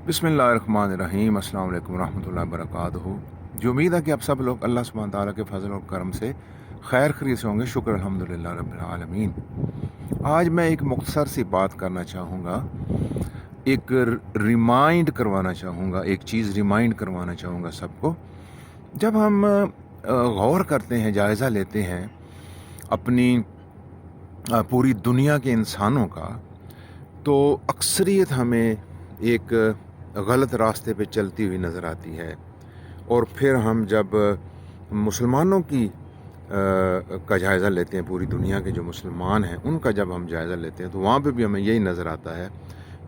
बिस्मिल्लाहिर्रहमानिर्रहीम। अस्सलाम वालेकुम रहमतुल्लाहि वबरकातुहू। जो उम्मीद है कि आप सब लोग अल्लाह सुब्हानहू तआला के फजल और करम से खैर खैरियत से होंगे। शुक्र अल्हम्दुलिल्लाह रब्बिल आलमीन। आज मैं एक मुख्तसर सी बात करना चाहूँगा, एक रिमाइंड करवाना चाहूँगा, एक चीज़ रिमाइंड करवाना चाहूँगा सबको। जब हम गौर करते हैं, जायज़ा लेते हैं अपनी पूरी दुनिया के इंसानों का, तो अक्सरियत हमें एक गलत रास्ते पे चलती हुई नज़र आती है। और फिर हम जब मुसलमानों की का जायज़ा लेते हैं, पूरी दुनिया के जो मुसलमान हैं उनका जब हम जायज़ा लेते हैं, तो वहाँ पे भी हमें यही नज़र आता है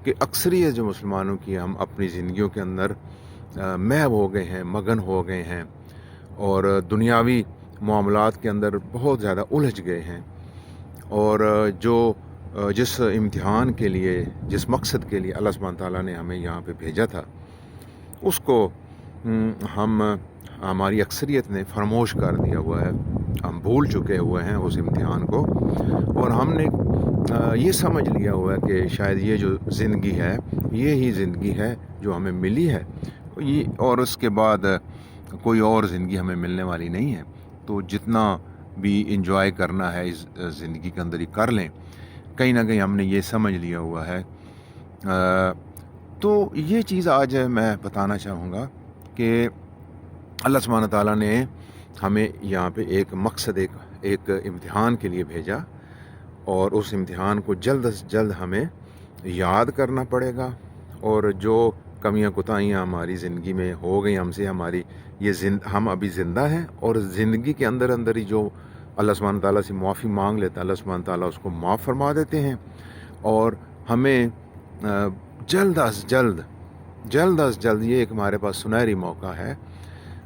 कि अक्सरियत जो मुसलमानों की, हम अपनी ज़िंदगियों के अंदर महव हो गए हैं, मगन हो गए हैं और दुनियावी मामलात के अंदर बहुत ज़्यादा उलझ गए हैं। और जिस इम्तिहान के लिए, जिस मकसद के लिए अल्लाह सुब्हानहू तआला ने हमें यहाँ पे भेजा था, उसको हमारी अक्सरियत ने फरामोश कर दिया हुआ है। हम भूल चुके हुए हैं उस इम्तिहान को, और हमने ये समझ लिया हुआ है कि शायद ये जो ज़िंदगी है, ये ही ज़िंदगी है जो हमें मिली है, ये, और उसके बाद कोई और ज़िंदगी हमें मिलने वाली नहीं है। तो जितना भी इंजॉय करना है इस ज़िंदगी के अंदर ही कर लें। कहीं ना कहीं हमने ये समझ लिया हुआ है। तो ये चीज़ आज मैं बताना चाहूँगा कि अल्लाह सुब्हानहू तआला ने हमें यहाँ पे एक मकसद, एक इम्तिहान के लिए भेजा, और उस इम्तिहान को जल्द से जल्द हमें याद करना पड़ेगा। और जो कमियां कोताहियाँ हमारी ज़िंदगी में हो गई हमसे, हमारी हम अभी ज़िंदा हैं, और ज़िंदगी के अंदर अंदर ही जो अल्लाह सुब्हानहू तआला से माफ़ी मांग लेता है, अल्लाह सुब्हानहू तआला उसको माफ़ फरमा देते हैं। और हमें जल्द अज जल्द ये एक हमारे पास सुनहरी मौका है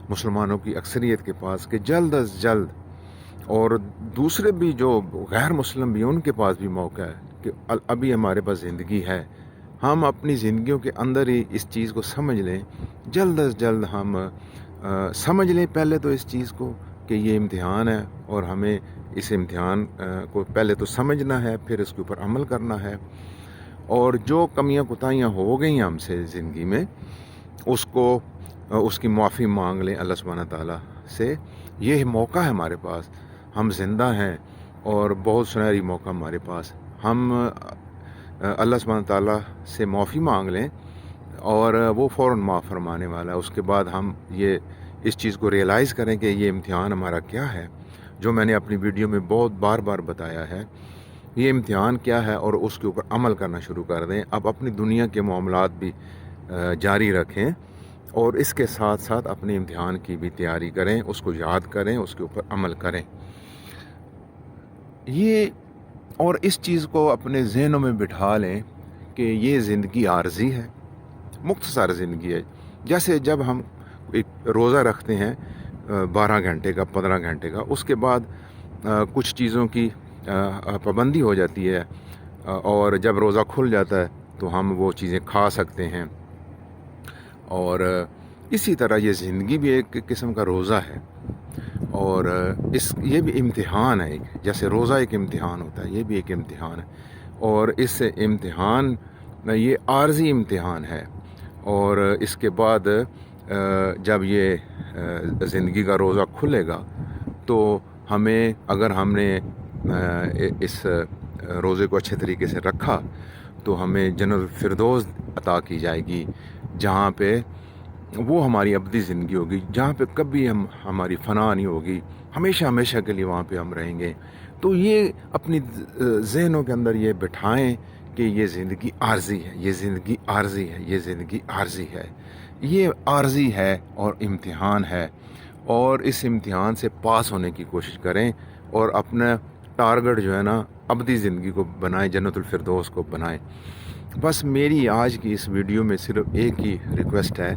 मुसलमानों की अक्सरियत के पास, कि जल्द अज जल्द, और दूसरे भी जो गैर मुस्लिम भी, उनके पास भी मौका है कि अभी हमारे पास ज़िंदगी है। हम अपनी ज़िंदगियों के अंदर ही इस चीज़ को समझ लें, जल्द अज जल्द हम समझ लें पहले तो इस चीज़ को कि ये इम्तिहान है, और हमें इस इम्तिहान को पहले तो समझना है, फिर इसके ऊपर अमल करना है। और जो कमियां कोताहियाँ हो गई हमसे ज़िंदगी में, उसकी माफ़ी मांग लें अल्लाह सुब्हानहू तआला से। ये मौका है हमारे पास, हम ज़िंदा हैं और बहुत सुनहरी मौका हमारे पास। हम अल्लाह सुब्हानहू तआला से माफ़ी मांग लें और वो फ़ौरन माफ़ फरमाने वाला है। उसके बाद हम इस चीज़ को रियलाइज़ करें कि ये इम्तिहान हमारा क्या है, जो मैंने अपनी वीडियो में बहुत बार बार बताया है। ये इम्तिहान क्या है, और उसके ऊपर अमल करना शुरू कर दें। अब अपनी दुनिया के मामलात भी जारी रखें, और इसके साथ साथ अपने इम्तिहान की भी तैयारी करें, उसको याद करें, उसके ऊपर अमल करें। ये, और इस चीज़ को अपने जहनों में बिठा लें कि ये ज़िंदगी आर्जी है, मुख्तसर ज़िंदगी है। जैसे जब हम एक रोज़ा रखते हैं 12 घंटे का, 15 घंटे का, उसके बाद कुछ चीज़ों की पाबंदी हो जाती है, और जब रोज़ा खुल जाता है तो हम वो चीज़ें खा सकते हैं। और इसी तरह ये ज़िंदगी भी एक किस्म का रोज़ा है, और ये भी इम्तिहान है। जैसे रोज़ा एक इम्तिहान होता है, ये भी एक इम्तिहान है। और इस इम्तिहान, ये आर्जी इम्तिहान है। और इसके बाद जब ये ज़िंदगी का रोज़ा खुलेगा, तो हमें, अगर हमने इस रोज़े को अच्छे तरीके से रखा, तो हमें जन्नतुल फिरदौस अता की जाएगी, जहाँ पे वो हमारी अबदी ज़िंदगी होगी, जहाँ पे कभी हमारी फ़ना नहीं होगी, हमेशा हमेशा के लिए वहाँ पे हम रहेंगे। तो ये अपनी ज़हनों के अंदर ये बिठाएं कि ये ज़िंदगी आर्जी है, ये ज़िंदगी आर्जी है, ये ज़िंदगी आर्जी है, ये आर्जी है और इम्तिहान है। और इस इम्तिहान से पास होने की कोशिश करें, और अपना टारगेट जो है ना, अबदी ज़िंदगी को बनाएं, जन्नतुल फिरदौस को बनाएं। बस मेरी आज की इस वीडियो में सिर्फ एक ही रिक्वेस्ट है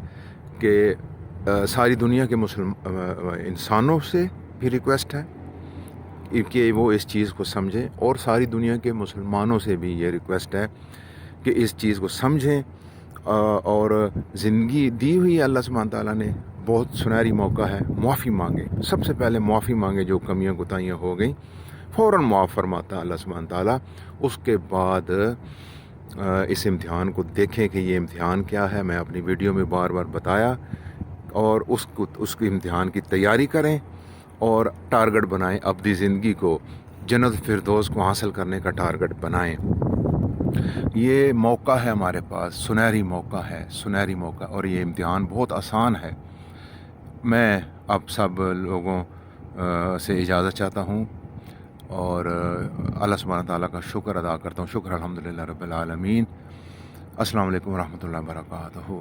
कि सारी दुनिया के इंसानों से भी रिक्वेस्ट है कि वो इस चीज़ को समझें, और सारी दुनिया के मुसलमानों से भी ये रिक्वेस्ट है कि इस चीज़ को समझें। और ज़िंदगी दी हुई अल्लाह सुब्हानहू तआला ने, बहुत सुनहरी मौका है, माफ़ी मांगे। सबसे पहले माफ़ी मांगे, जो कमियां कोताहियाँ हो गई फ़ौरन माफ़ फरमाता अल्लाह सुब्हानहू तआला। उसके बाद اس امتحان کو دیکھیں کہ یہ امتحان کیا ہے. میں اپنی ویڈیو میں بار بار بتایا, اور اس کی امتحان کی تیاری کریں اور ٹارگٹ بنائیں, ابدی زندگی کو, جنت فردوس کو حاصل کرنے کا ٹارگٹ بنائیں. یہ موقع ہے ہمارے پاس, سنہری موقع ہے, سنہری موقع, اور یہ امتحان بہت آسان ہے. میں اب سب لوگوں سے اجازت چاہتا ہوں, اور اللہ سبحانہ تعالیٰ کا شکر ادا کرتا ہوں. شکر الحمدللہ رب العالمین. السلام علیکم ورحمۃ اللہ وبرکاتہ.